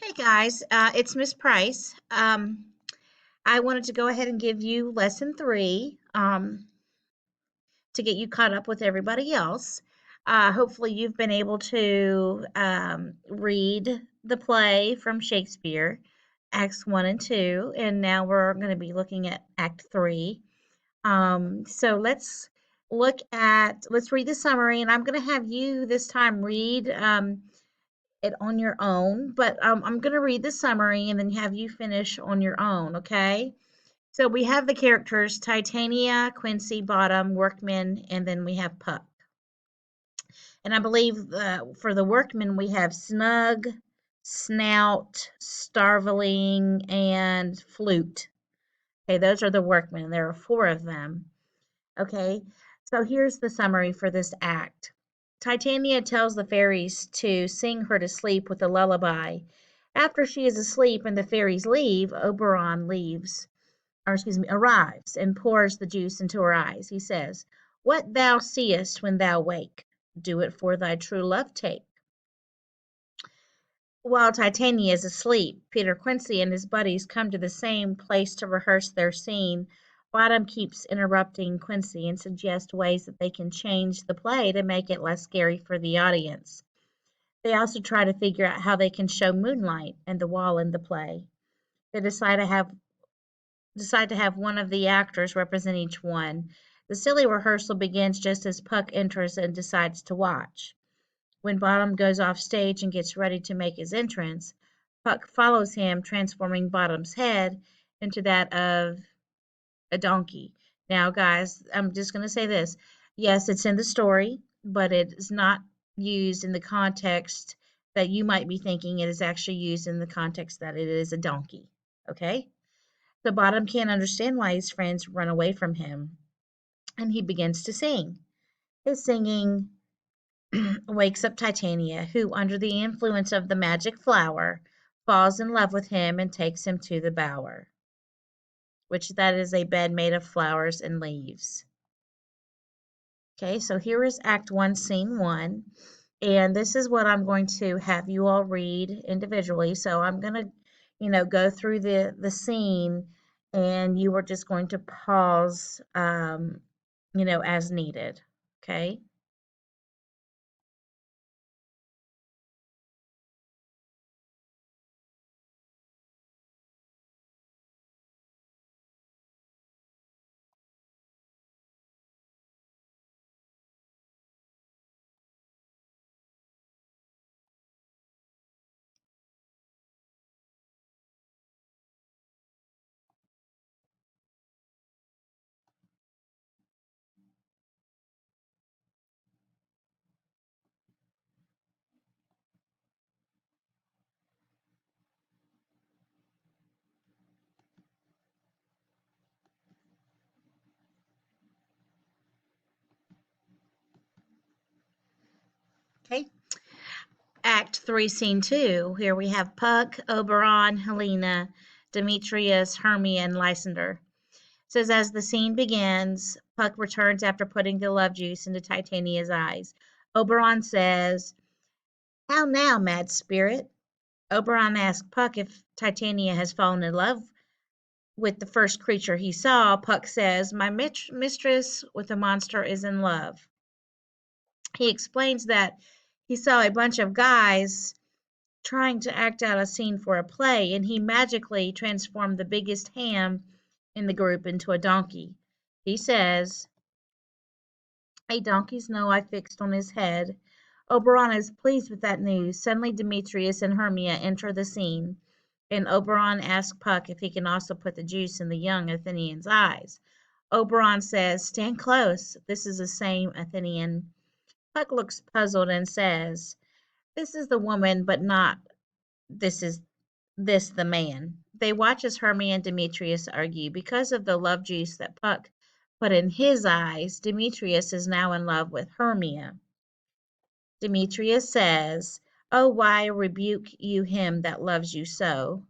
Hey guys, it's Miss Price. I wanted to go ahead and give you lesson three to get you caught up with everybody else. Hopefully, you've been able to read the play from Shakespeare, Acts 1 and 2, and now we're going to be looking at Act 3. So let's read the summary, and I'm going to have you this time read. It on your own, but I'm going to read the summary and then have you finish on your own, okay? So we have the characters Titania, Quincy, Bottom, Workman, and then we have Puck. And I believe for the Workman, we have Snug, Snout, Starveling, and Flute. Okay, those are the Workmen. There are four of them. Okay, so here's the summary for this act. Titania tells the fairies to sing her to sleep with a lullaby. After she is asleep and the fairies leave, Oberon arrives and pours the juice into her eyes. He says, "What thou seest when thou wake, do it for thy true love take." While Titania is asleep, Peter Quincy and his buddies come to the same place to rehearse their scene. Bottom keeps interrupting Quincy and suggests ways that they can change the play to make it less scary for the audience. They also try to figure out how they can show moonlight and the wall in the play. They decide to have one of the actors represent each one. The silly rehearsal begins just as Puck enters and decides to watch. When Bottom goes off stage and gets ready to make his entrance, Puck follows him, transforming Bottom's head into that of a donkey. Now, guys, I'm just going to say this. Yes, it's in the story, but it is not used in the context that you might be thinking. It is actually used in the context that it is a donkey. Okay? The Bottom can't understand why his friends run away from him, and he begins to sing. His singing wakes up Titania, who, under the influence of the magic flower, falls in love with him and takes him to the bower, which that is a bed made of flowers and leaves. Okay, so here is Act 1, Scene 1, and this is what I'm going to have you all read individually. So I'm going to, go through the scene, and you are just going to pause, as needed. Okay. Okay. Act 3, Scene 2. Here we have Puck, Oberon, Helena, Demetrius, Hermia, and Lysander. It says, as the scene begins, Puck returns after putting the love juice into Titania's eyes. Oberon says, "How now, mad spirit?" Oberon asks Puck if Titania has fallen in love with the first creature he saw. Puck says, "My mistress with the monster is in love." He explains that he saw a bunch of guys trying to act out a scene for a play, and he magically transformed the biggest ham in the group into a donkey. He says, "A donkey's no I fixed on his head." Oberon is pleased with that news. Suddenly, Demetrius and Hermia enter the scene, and Oberon asks Puck if he can also put the juice in the young Athenian's eyes. Oberon says, "Stand close. This is the same Athenian." Puck looks puzzled and says, "This is the woman, but not this is this the man." They watch as Hermia and Demetrius argue. Because of the love juice that Puck put in his eyes, Demetrius is now in love with Hermia. Demetrius says, "Oh, why rebuke you him that loves you so?"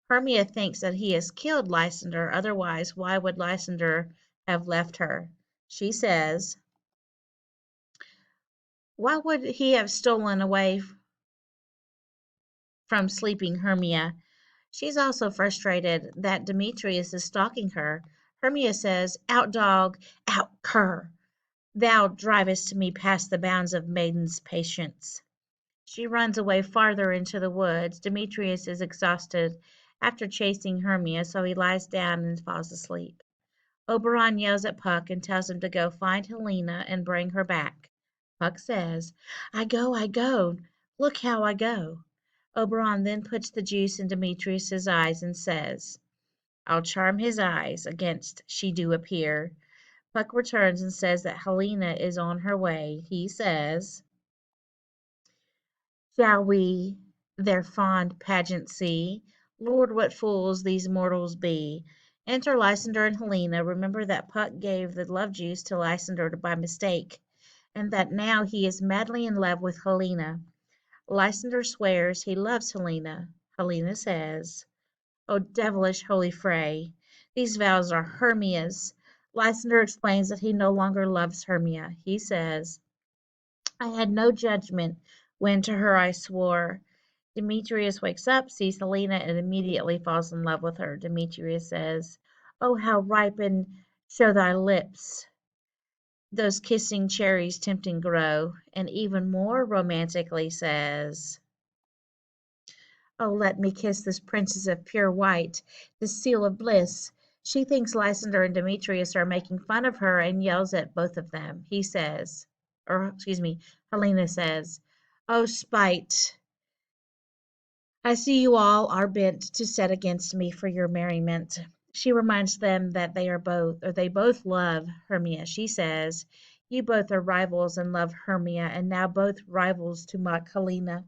Hermia thinks that he has killed Lysander, otherwise, why would Lysander have left her? She says, "Why would he have stolen away from sleeping Hermia. She's also frustrated that Demetrius is stalking her. Hermia says, "Out, dog, out, cur! Thou drivest me past the bounds of maiden's patience." She runs away farther into the woods. Demetrius is exhausted after chasing Hermia, so he lies down and falls asleep. Oberon yells at Puck and tells him to go find Helena and bring her back. Puck says, "I go, I go. Look how I go." Oberon then puts the juice in Demetrius's eyes and says, "I'll charm his eyes against she do appear." Puck returns and says that Helena is on her way. He says, "Shall we their fond pageant see? Lord, what fools these mortals be!" Enter Lysander and Helena. Remember that Puck gave the love juice to Lysander by mistake, and that now he is madly in love with Helena. Lysander swears he loves Helena. Helena says, "O devilish holy fray, these vows are Hermia's." Lysander explains that he no longer loves Hermia. He says, "I had no judgment when to her I swore." Demetrius wakes up, sees Helena, and immediately falls in love with her. Demetrius says, "Oh, how ripen show thy lips, those kissing cherries tempting grow," and even more romantically says, "Oh, let me kiss this princess of pure white, this seal of bliss." She thinks Lysander and Demetrius are making fun of her and yells at both of them. He says, or excuse me, Helena says, "Oh, spite, I see you all are bent to set against me for your merriment." She reminds them that they both love Hermia. She says, "You both are rivals and love Hermia, and now both rivals to mock Helena."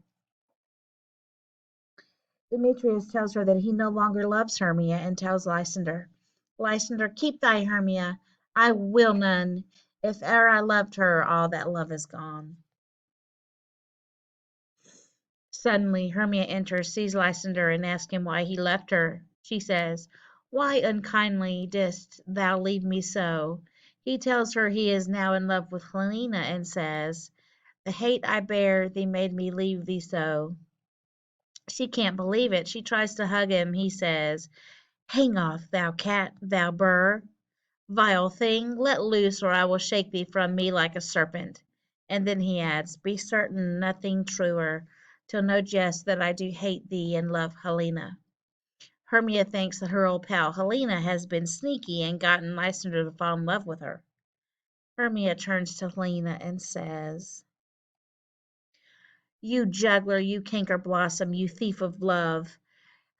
Demetrius tells her that he no longer loves Hermia and tells Lysander, "Lysander, keep thy Hermia. I will none. If e'er I loved her, all that love is gone." Suddenly Hermia enters, sees Lysander, and asks him why he left her. She says, "Why unkindly didst thou leave me so?" He tells her he is now in love with Helena and says, "The hate I bear thee made me leave thee so." She can't believe it. She tries to hug him. He says, "Hang off, thou cat, thou burr, vile thing, let loose, or I will shake thee from me like a serpent." And then he adds, "Be certain nothing truer, till know jest that I do hate thee and love Helena." Hermia thinks that her old pal Helena has been sneaky and gotten Lysander to fall in love with her. Hermia turns to Helena and says, "You juggler, you canker blossom, you thief of love."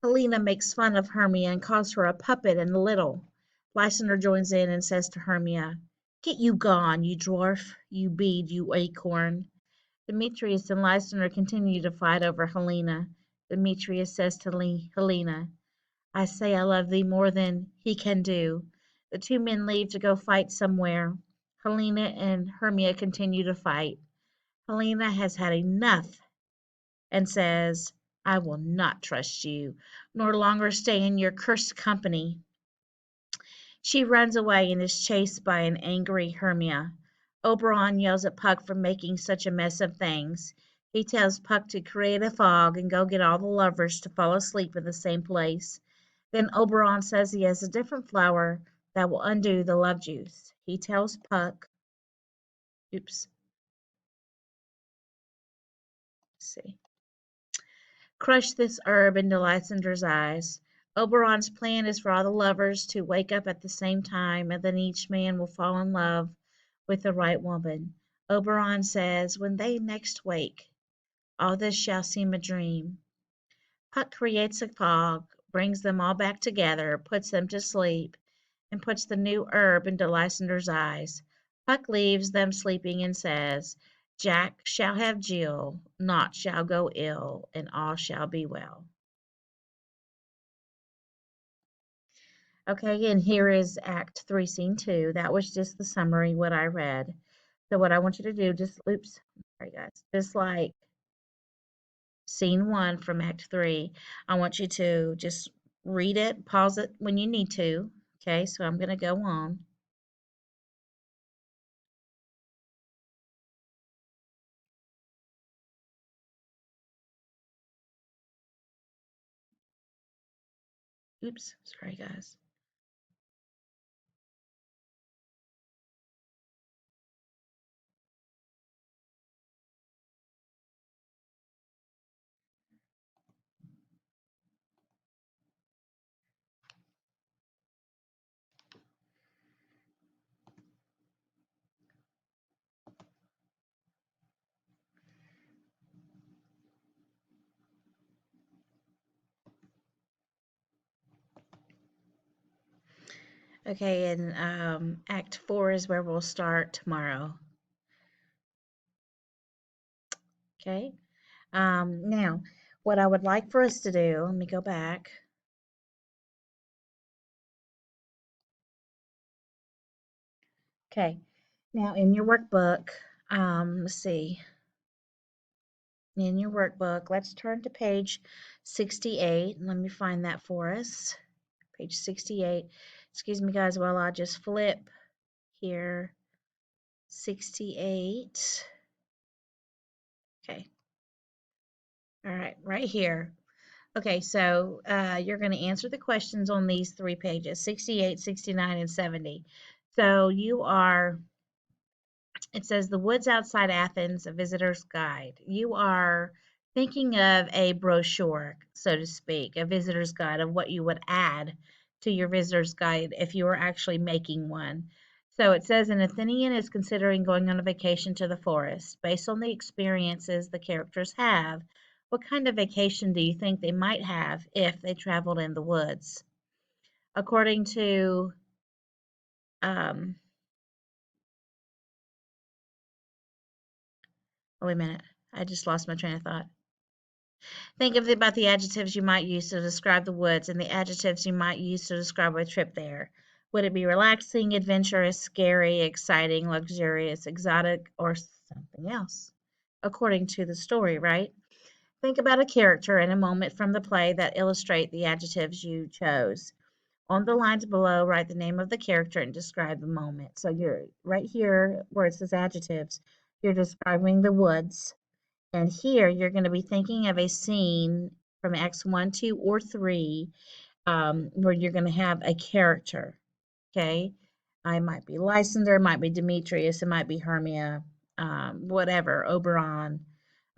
Helena makes fun of Hermia and calls her a puppet and little. Lysander joins in and says to Hermia, "Get you gone, you dwarf, you bead, you acorn." Demetrius and Lysander continue to fight over Helena. Demetrius says to Helena, "I say I love thee more than he can do." The two men leave to go fight somewhere. Helena and Hermia continue to fight. Helena has had enough and says, "I will not trust you, nor longer stay in your cursed company." She runs away and is chased by an angry Hermia. Oberon yells at Puck for making such a mess of things. He tells Puck to create a fog and go get all the lovers to fall asleep in the same place. Then Oberon says he has a different flower that will undo the love juice. He tells Puck, oops, let's see, crush this herb into Lysander's eyes. Oberon's plan is for all the lovers to wake up at the same time, and then each man will fall in love with the right woman. Oberon says, "When they next wake, all this shall seem a dream." Puck creates a fog, brings them all back together, puts them to sleep, and puts the new herb into Lysander's eyes. Puck leaves them sleeping and says, "Jack shall have Jill, naught shall go ill, and all shall be well." Okay, and here is Act 3, Scene 2. That was just the summary, what I read. So what I want you to do, just, oops, sorry guys, just like Scene 1 from Act 3, I want you to just read it, pause it when you need to. Okay, so I'm going to go on. Oops, sorry guys. Okay, and Act 4 is where we'll start tomorrow. Okay. Now, what I would like for us to do, let me go back. Okay. Now, in your workbook, let's see. In your workbook, let's turn to page 68. Let me find that for us. Page 68. Excuse me, guys, while I just flip here. 68. Okay. All right, right here. Okay, so you're going to answer the questions on these 3 pages, 68, 69, and 70. So you are, it says The Woods Outside Athens, a Visitor's Guide. You are thinking of a brochure, so to speak, a visitor's guide of what you would add to your visitor's guide if you were actually making one. So it says an Athenian is considering going on a vacation to the forest. Based on the experiences the characters have, what kind of vacation do you think they might have if they traveled in the woods? According to um, oh, wait a minute. I just lost my train of thought. Think about the adjectives you might use to describe the woods and the adjectives you might use to describe a trip there. Would it be relaxing, adventurous, scary, exciting, luxurious, exotic, or something else? According to the story, right? Think about a character and a moment from the play that illustrate the adjectives you chose. On the lines below, write the name of the character and describe the moment. So you're right here where it says adjectives, you're describing the woods. And here you're going to be thinking of a scene from Acts 1, 2, or 3 where you're going to have a character. Okay. I might be Lysander, it might be Demetrius, it might be Hermia, whatever, Oberon.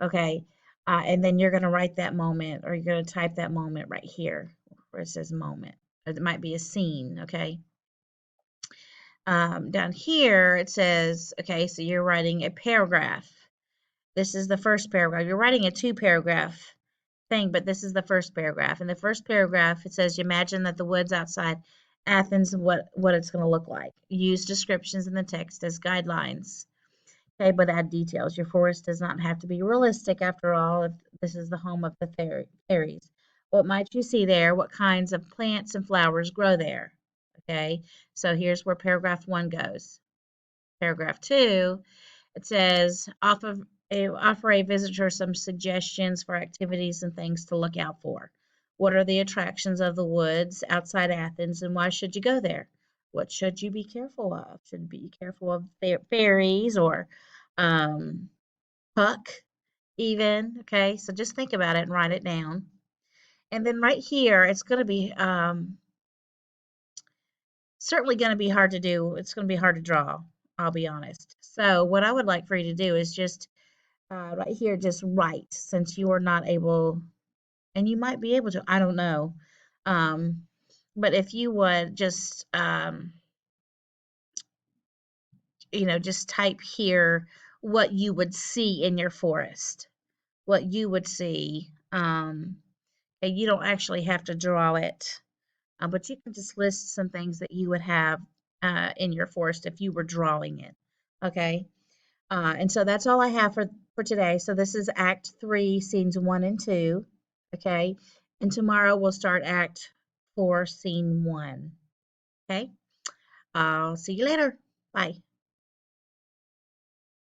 Okay. And then you're going to write that moment or you're going to type that moment right here where it says moment. It might be a scene. Okay. Down here it says, okay, so you're writing a paragraph. This is the first paragraph. You're writing a 2-paragraph thing, but this is the first paragraph. In the first paragraph, it says, you imagine that the woods outside Athens, what it's going to look like. Use descriptions in the text as guidelines. Okay, but add details. Your forest does not have to be realistic after all if this is the home of the fairies. What might you see there? What kinds of plants and flowers grow there? Okay, so here's where paragraph 1 goes. Paragraph 2, it says, offer a visitor some suggestions for activities and things to look out for. What are the attractions of the woods outside Athens and why should you go there? What should you be careful of? Should you be careful of fairies or um, Puck even? Okay, so just think about it and write it down. And then right here, it's going to be certainly going to be hard to do. It's going to be hard to draw, I'll be honest. So what I would like for you to do is just right here, just write since you are not able, and you might be able to, I don't know. Um, but if you would just, just type here what you would see in your forest, what you would see. And you don't actually have to draw it, but you can just list some things that you would have in your forest if you were drawing it. Okay. And so that's all I have for today. So this is Act 3, Scenes 1 and 2. Okay. And tomorrow we'll start Act 4, Scene 1. Okay. I'll see you later. Bye.